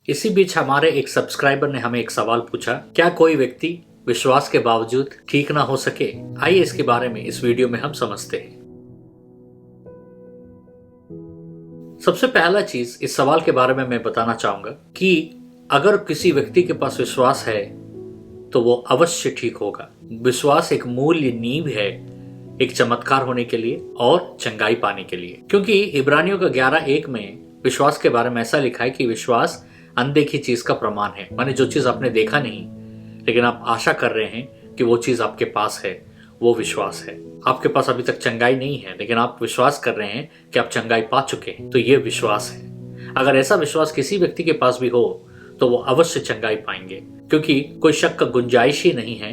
इसी बीच हमारे एक सब्सक्राइबर ने हमें एक सवाल पूछा, क्या कोई व्यक्ति विश्वास के बावजूद ठीक ना हो सके? आइए इसके बारे में इस वीडियो में हम समझते हैं। सबसे पहला चीज इस सवाल के बारे में मैं बताना चाहूंगा कि अगर किसी व्यक्ति के पास विश्वास है तो वो अवश्य ठीक होगा। विश्वास एक मूल्य नींव है एक चमत्कार होने के लिए और चंगाई पाने के लिए, क्योंकि इब्रानियों का 11:1 में विश्वास के बारे में ऐसा लिखा है कि विश्वास अनदेखी चीज का प्रमाण है। माने जो चीज आपने देखा नहीं लेकिन आप आशा कर रहे हैं कि वो चीज आपके पास है, वो विश्वास है। आपके पास अभी तक चंगाई नहीं है लेकिन आप विश्वास कर रहे हैं कि आप चंगाई पा चुके हैं, तो ये विश्वास है। अगर ऐसा विश्वास किसी व्यक्ति के पास भी हो तो वो अवश्य चंगाई पाएंगे, क्योंकि कोई शक का गुंजाइश ही नहीं है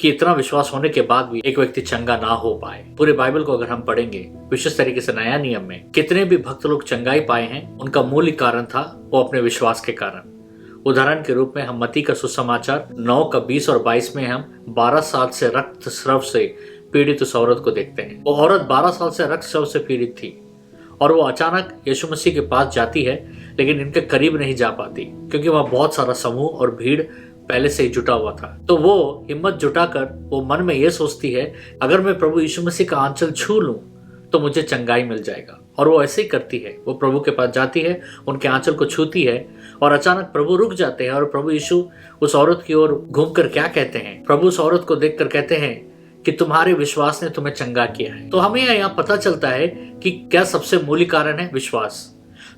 कि इतना विश्वास होने के बाद भी एक व्यक्ति चंगा ना हो पाए। पूरे बाइबल को अगर हम पढ़ेंगे विशेष तरीके से नया नियम में, कितने भी भक्त लोग चंगाई पाए हैं, उनका मूल कारण था वो अपने विश्वास के कारण। उदाहरण के रूप में हम मत्ती का सुसमाचार 9:20 और 22 में हम 12 साल से रक्त स्राव से पीड़ित उस औरत को देखते हैं। वो औरत 12 साल से रक्त स्राव से पीड़ित थी और वो अचानक यीशु मसीह के पास जाती है, लेकिन इनके करीब नहीं जा पाती क्योंकि वहाँ बहुत सारा समूह और भीड़ पहले से ही जुटा हुआ था। तो वो हिम्मत जुटाकर वो मन में ये सोचती है, अगर मैं प्रभु यीशु मसीह का आंचल छू लूं तो मुझे चंगाई मिल जाएगा। और वो ऐसे ही करती है, वो प्रभु के पास जाती है, उनके आंचल को छूती है और अचानक प्रभु रुक जाते हैं और प्रभु यीशु उस औरत की ओर घूमकर क्या कहते हैं? प्रभु उस औरत को देखकर कहते हैं कि तुम्हारे विश्वास ने तुम्हें चंगा किया है। तो हमें यहाँ पता चलता है कि क्या सबसे मूल कारण है विश्वास।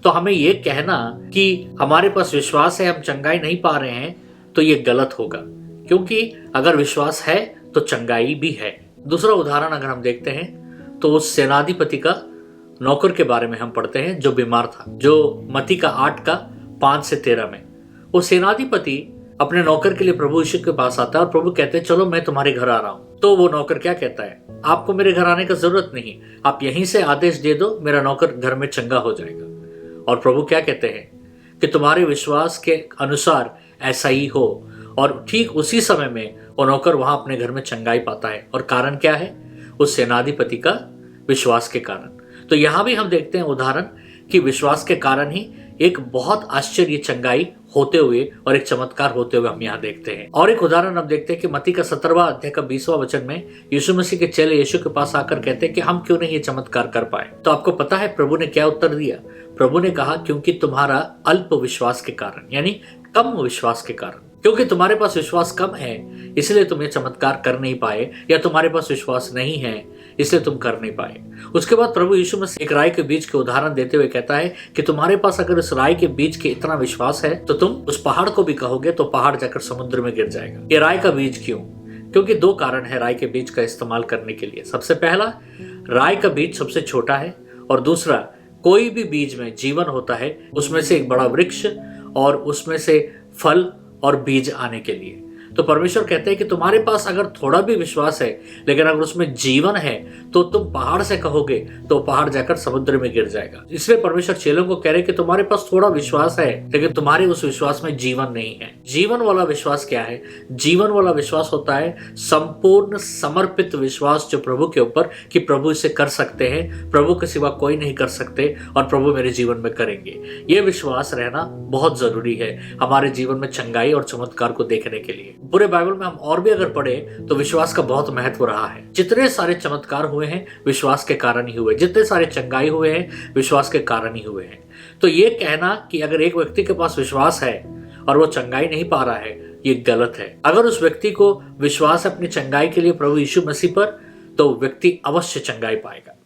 तो हमें ये कहना कि हमारे पास विश्वास है हम चंगाई नहीं पा रहे हैं तो ये गलत होगा, क्योंकि अगर विश्वास है तो चंगाई भी है। दूसरा उदाहरण अगर हम देखते हैं तो उस सेनाधिपति का नौकर के बारे में हम पढ़ते हैं जो बीमार था, जो मत्ती का 8:5-13 में। वो सेनाधिपति अपने नौकर के लिए प्रभु यीशु के पास आता है और प्रभु कहते हैं चलो मैं तुम्हारे घर आ रहा हूं। तो वो नौकर क्या कहता है, आपको मेरे घर आने का जरूरत नहीं, आप यहीं से आदेश दे दो, मेरा नौकर घर में चंगा हो जाएगा। और प्रभु क्या कहते हैं कि तुम्हारे विश्वास के अनुसार ऐसा ही हो। और ठीक उसी समय में वो नौकर वहां अपने घर में चंगाई पाता है। और कारण क्या है? उस सेनाधिपति का विश्वास के कारण। तो यहां भी हम देखते हैं उदाहरण कि विश्वास के कारण ही एक बहुत आश्चर्य चंगाई होते हुए और एक चमत्कार होते हुए हम यहाँ देखते हैं। और एक उदाहरण हम देखते हैं कि मत्ती का 17:20 वचन में यीशु मसीह के चेले यीशु के पास आकर कहते हैं कि हम क्यों नहीं ये चमत्कार कर पाए। तो आपको पता है प्रभु ने क्या उत्तर दिया? प्रभु ने कहा क्योंकि तुम्हारा अल्प विश्वास के कारण, यानी कम विश्वास के कारण। क्योंकि तुम्हारे पास विश्वास कम है इसलिए तुम ये चमत्कार कर नहीं पाए, या तुम्हारे पास विश्वास नहीं है इसलिए तुम कर नहीं पाए। उसके बाद प्रभु यीशु मसीह एक राई के बीज के उदाहरण देते हुए कहता है कि तुम्हारे पास अगर उस राई के बीज के इतना विश्वास है तो तुम उस पहाड़ को भी कहोगे तो पहाड़ जाकर समुद्र में गिर जाएगा। ये राई का बीज क्यों? क्योंकि 2 कारण है राई के बीज का इस्तेमाल करने के लिए। सबसे पहला, राई का बीज सबसे छोटा है, और दूसरा, कोई भी बीज में जीवन होता है, उसमें से एक बड़ा वृक्ष और उसमें से फल और बीज आने के लिए। तो परमेश्वर कहते हैं कि तुम्हारे पास अगर थोड़ा भी विश्वास है लेकिन अगर उसमें जीवन है तो तुम पहाड़ से कहोगे तो पहाड़ जाकर समुद्र में गिर जाएगा। इसलिए परमेश्वर चेलों को कह रहे हैं कि तुम्हारे पास थोड़ा विश्वास है लेकिन तुम्हारे उस विश्वास में जीवन नहीं है। जीवन वाला विश्वास क्या है? जीवन वाला विश्वास होता है संपूर्ण समर्पित विश्वास जो प्रभु के ऊपर, कि प्रभु इसे कर सकते हैं, प्रभु के सिवा कोई नहीं कर सकते और प्रभु मेरे जीवन में करेंगे। ये विश्वास रहना बहुत जरूरी है हमारे जीवन में चंगाई और चमत्कार को देखने के लिए। पूरे बाइबल में हम और भी अगर पढ़े तो विश्वास का बहुत महत्व रहा है। जितने सारे चमत्कार हुए हैं विश्वास के कारण ही हुए, जितने सारे चंगाई हुए हैं विश्वास के कारण ही हुए हैं। तो ये कहना कि अगर एक व्यक्ति के पास विश्वास है और वो चंगाई नहीं पा रहा है, ये गलत है। अगर उस व्यक्ति को विश्वास है अपनी चंगाई के लिए प्रभु यीशु मसीह पर, तो व्यक्ति अवश्य चंगाई पाएगा।